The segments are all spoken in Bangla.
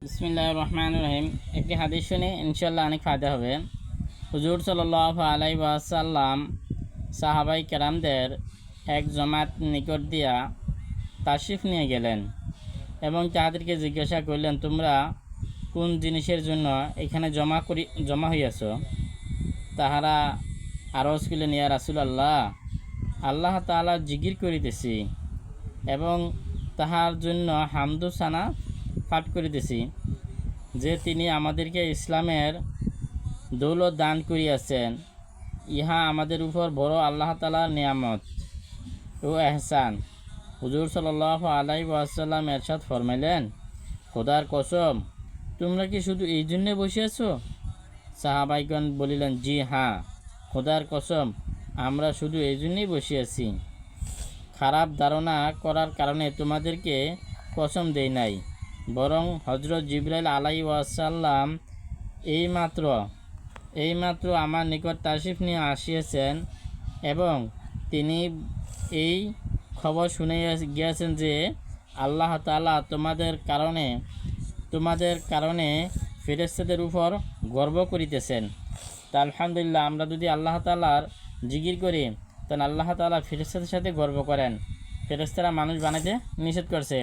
বিসমিল্লাহির রহমানির রহিম। একটি হাদিস শুনে ইনশাল্লাহ অনেক ফায়দা হবে। হুজুর সাল্লাল্লাহু আলাইহি ওয়াসাল্লাম সাহাবাই কেরামদের এক জমাত নিকট দিয়া তাশরিফ নিয়ে গেলেন এবং তাদেরকে জিজ্ঞাসা করলেন, তোমরা কোন জিনিসের জন্য এখানে জমা হইয়াছ? তাহারা আরজ করলেন, ইয়া রাসূলুল্লাহ, আল্লাহ তাআলা জিকির করিতেছি এবং তাহার জন্য হামদু সানা পাঠ করিতেছি যে তিনি আমাদেরকে ইসলামের দৌলত দান করিয়াছেন। ইহা আমাদের উপর বড় আল্লাহ তাআলার নিয়ামত ও এহসান। হুজুর সাল্লাল্লাহু আলাইহি ওয়াসাল্লাম এরশাদ ফরমাইলেন, খোদার কসম, তোমরা কি শুধু এই জন্যে বসে আছো? সাহাবাইগণ বলিলেন, জি হ্যাঁ, খোদার কসম, আমরা শুধু এই জন্যই বসে আছি। খারাপ ধারণা করার কারণে তোমাদেরকে কসম দেই নাই, বরং হজরত জিবরাইল আলাইহিস ওয়াসাল্লাম এইমাত্র আমার নিকট তাশরিফ নিয়ে আসিয়াছেন এবং তিনি এই খবর শুনে গিয়েছেন যে আল্লাহ তাআলা তোমাদের কারণে ফেরেশতাদের উপর গর্ব করিতেছেন। তা আলহামদুলিল্লাহ, আমরা যদি আল্লাহ তাআলার জিকির করি তাহলে আল্লাহ তাআলা ফেরেশতাদের সাথে গর্ব করেন। ফেরেশতারা মানুষ বানাইতে নিষেধ করছে,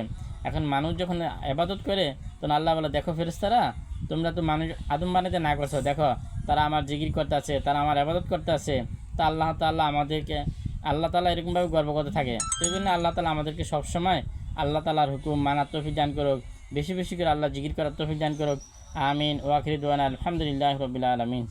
এখন মানুষ যখন ইবাদত করে তখন আল্লাহ বলে, দেখো ফেরেশতারা, তোমরা তো মানুষ আদম বানাইতে না করছো, দেখো তারা আমার জিকির করতে আছে, তারা আমার ইবাদত করতে আছে। তা আল্লাহ তাআলা এরকমভাবে গর্ব করতে থাকে। সেই জন্য আল্লাহ তাআলা আমাদেরকে সবসময় আল্লাহ তাআলার হুকুম মানার তৌফিক দান করুক, বেশি বেশি করে আল্লাহ জিকির করার তৌফিক দান করুক। আমিন। ওয়া আখিরু দাওয়ানা আলহামদুলিল্লাহি রাব্বিল আলামিন।